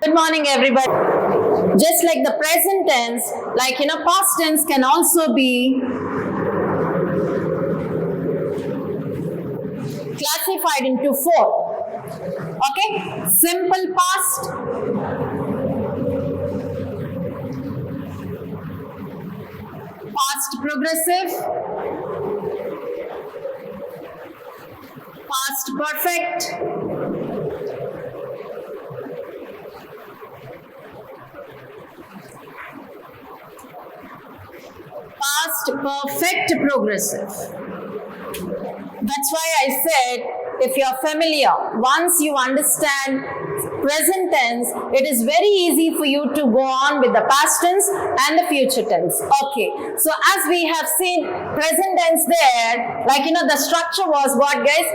Good morning, everybody. Just like the present tense, like past tense can also be classified into four. Okay, simple past, past progressive, past perfect, past perfect progressive. That's why I said, if you're familiar, once you understand present tense, it is very easy for you to go on with the past tense and the future tense. Okay, so as we have seen present tense there, like the structure was what, guys?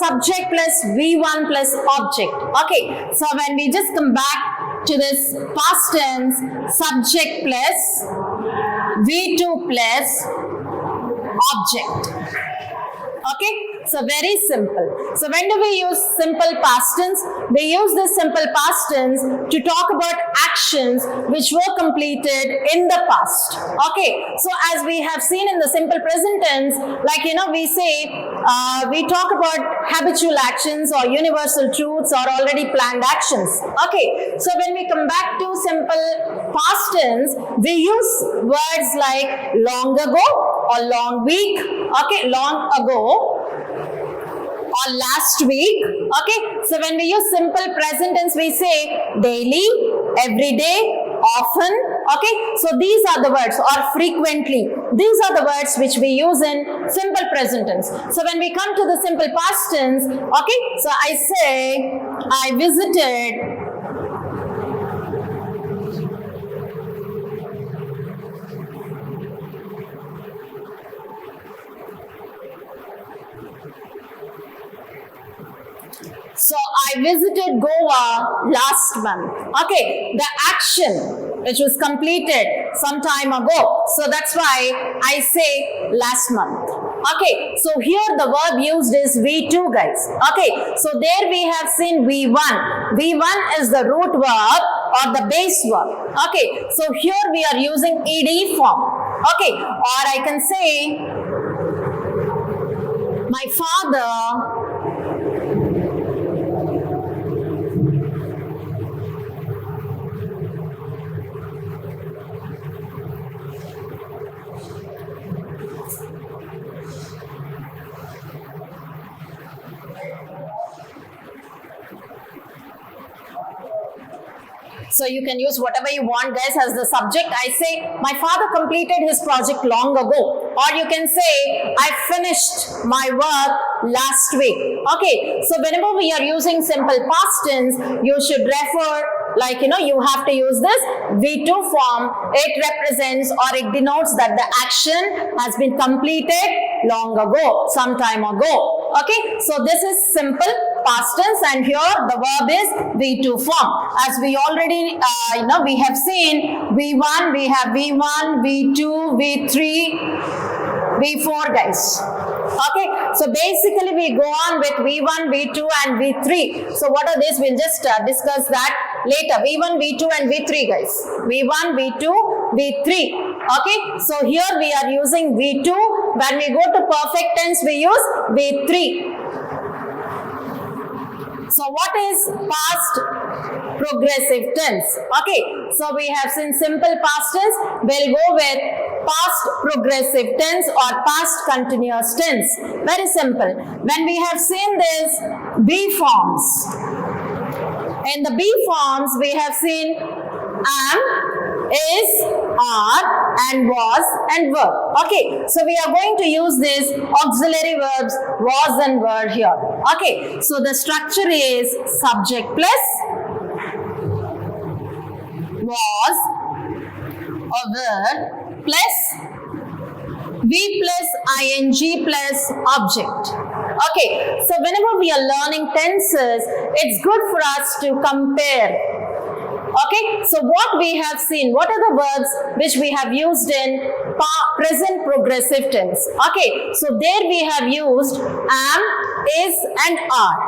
Subject plus V1 plus object. Okay, so when we just come back to this past tense, subject plus V2 plus object. Okay, so very simple. So when do we use simple past tense? We use this simple past tense to talk about actions which were completed in the past. Okay, so as we have seen in the simple present tense, like we say, we talk about habitual actions or universal truths or already planned actions. Okay, so when we come back to simple past tense, we use words like long ago or long week, okay, long ago or last week. Okay, so when we use simple present tense, we say daily, every day, often. Okay, so these are the words, or frequently. These are the words which we use in simple present tense. So when we come to the simple past tense, okay, so I say I visited Goa last month. Okay, the action which was completed some time ago. So that's why I say last month. Okay, so here the verb used is V2, guys. Okay, so there we have seen V1. V1 is the root verb or the base verb. Okay, so here we are using ed form. Okay, or I can say my father So you can use whatever you want, guys, as the subject. I say, my father completed his project long ago. Or you can say, I finished my work last week. Okay, so whenever we are using simple past tense, you should refer, like, you have to use this V2 form. It represents or it denotes that the action has been completed long ago, some time ago. Okay, so this is simple past tense, and here the verb is V2 form. As we already, we have seen V1, we have V1, V2, V3, V4, guys. Okay, so basically we go on with V1, V2 and V3. So what are these? We'll just discuss that later. V1, V2 and V3, guys. V1, V2, V3. Okay, so here we are using V2. When we go to perfect tense, we use V3. So what is past progressive tense? Okay, so we have seen simple past tense. We'll go with past progressive tense or past continuous tense. Very simple. When we have seen this be forms, in the be forms we have seen am, is, are and was and were. Okay, so we are going to use these auxiliary verbs was and were here. Okay, so the structure is subject plus was or were plus V plus ing plus object. Okay, so whenever we are learning tenses, it's good for us to compare. Okay, so what we have seen, what are the verbs which we have used in present progressive tense? Okay, so there we have used am, is and are.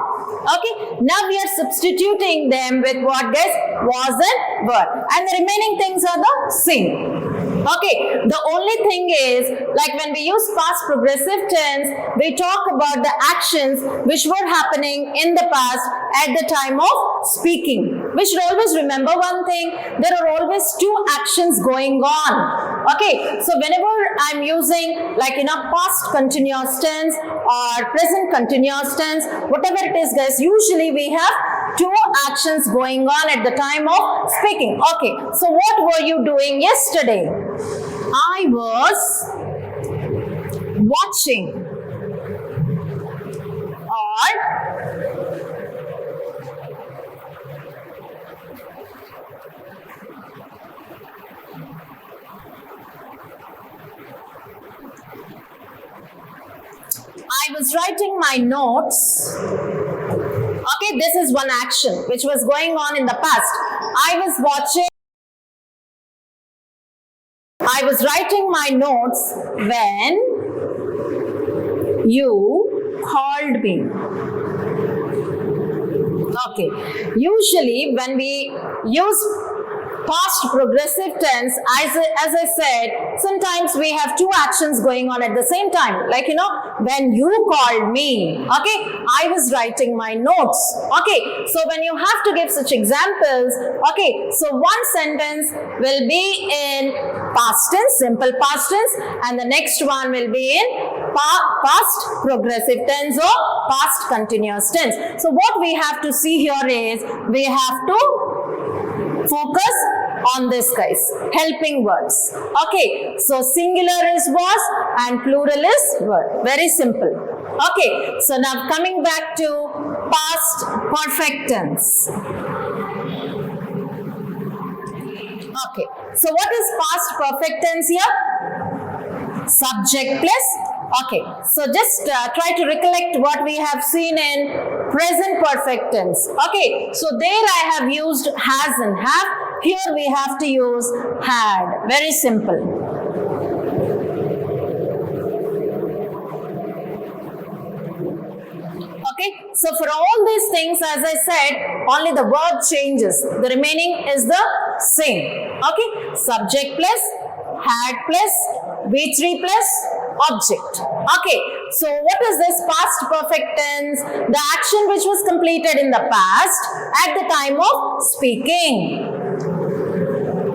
Okay, now we are substituting them with what, guys? Was and were, and the remaining things are the same. Okay, the only thing is, like when we use past progressive tense, we talk about the actions which were happening in the past at the time of speaking. We should always remember one thing, there are always two actions going on. Okay, so whenever I'm using like past continuous tense or present continuous tense, whatever it is, guys, usually we have two actions going on at the time of speaking. Okay, so what were you doing yesterday? I was watching, or I was writing my notes. Okay, this is one action which was going on in the past. I was watching. I was writing my notes when you called me. Okay, usually when we use past progressive tense, as I said, sometimes we have two actions going on at the same time. Like, when you called me, okay, I was writing my notes. Okay, so when you have to give such examples, okay, so one sentence will be in past tense, simple past tense, and the next one will be in past progressive tense or past continuous tense. So what we have to see here is, we have to focus on this, guys, helping words. Okay, so singular is was and plural is were. Very simple. Okay, so now coming back to past perfect tense. Okay, so what is past perfect tense here? Subject plus. Okay, so just try to recollect what we have seen in present perfect tense. Okay, so there I have used has and have. Here we have to use had. Very simple. Okay, so for all these things, as I said, only the word changes. The remaining is the same. Okay, subject plus, had plus, V3 plus, object. Okay, so what is this past perfect tense? The action which was completed in the past at the time of speaking.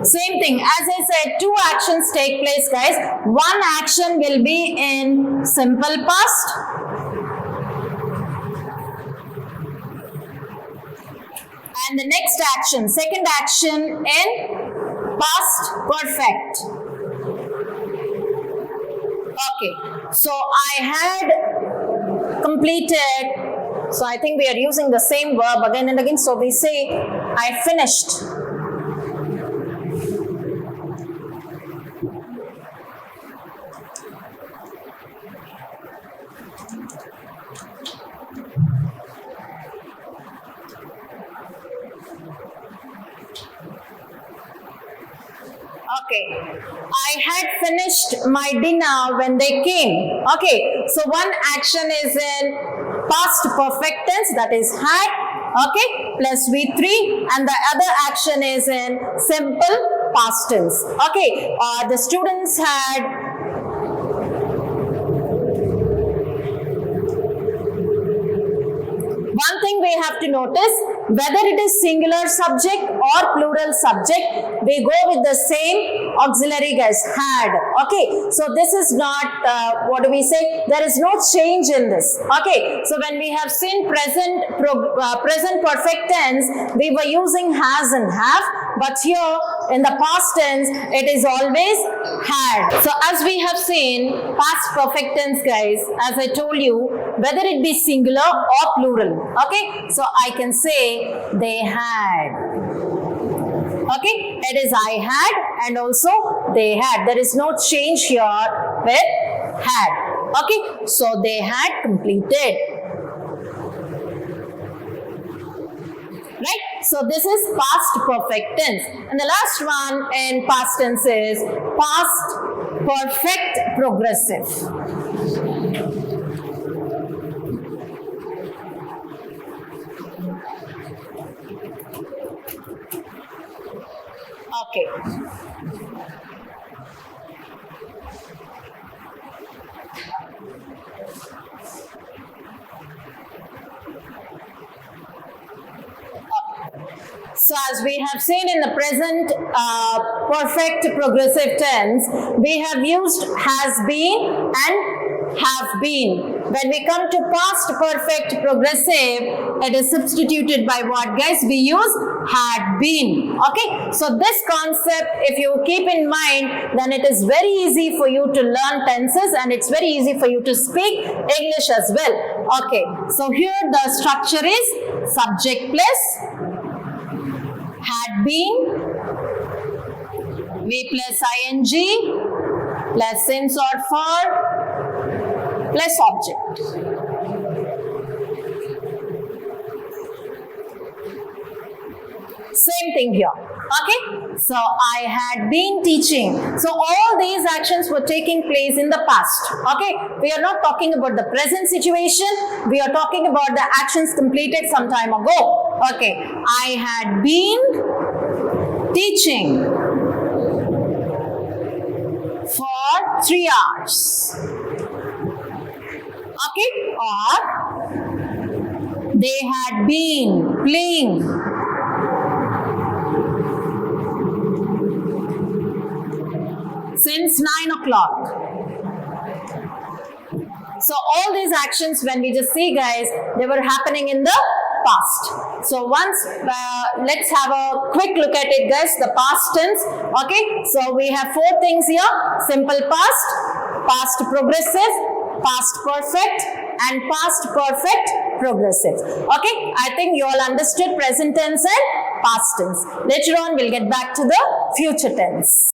Same thing, as I said, two actions take place, guys. One action will be in simple past, and the next action, second action, in past perfect. Okay, so I had completed, so I think we are using the same verb again and again. So we say, I finished. Okay, I had finished my dinner when they came. Okay, so one action is in past perfect tense, that is had, okay, plus V3, and the other action is in simple past tense. Okay, the students had one thing we have to notice, whether it is singular subject or plural subject, we go with the same auxiliary, guys, had. Okay, so this is not, what do we say? There is no change in this. Okay, so when we have seen present perfect tense, we were using has and have, but here in the past tense, it is always had. So as we have seen, past perfect tense, guys, as I told you, whether it be singular or plural. Okay, so I can say they had. Okay, it is I had and also they had. There is no change here with had. Okay, so they had completed. Right, so this is past perfect tense, and the last one in past tense is past perfect progressive. Okay. So as we have seen in the present perfect progressive tense, we have used has been and have been. When we come to past perfect progressive, it is substituted by what, guys? We use had been. Okay, so this concept, if you keep in mind, then it is very easy for you to learn tenses and it's very easy for you to speak English as well. Okay, so here the structure is subject plus had been, V plus ing plus since or for plus object. Same thing here. Okay, so I had been teaching. So all these actions were taking place in the past. Okay, we are not talking about the present situation. We are talking about the actions completed some time ago. Okay, I had been teaching for 3 hours. Okay, or they had been playing since 9 o'clock. So all these actions, when we just see, guys, they were happening in the past. So once, let's have a quick look at it, guys, the past tense. Okay, so we have 4 things here: simple past, past progressive, past perfect, and past perfect progressive. Okay, I think you all understood present tense and past tense. Later on, we'll get back to the future tense.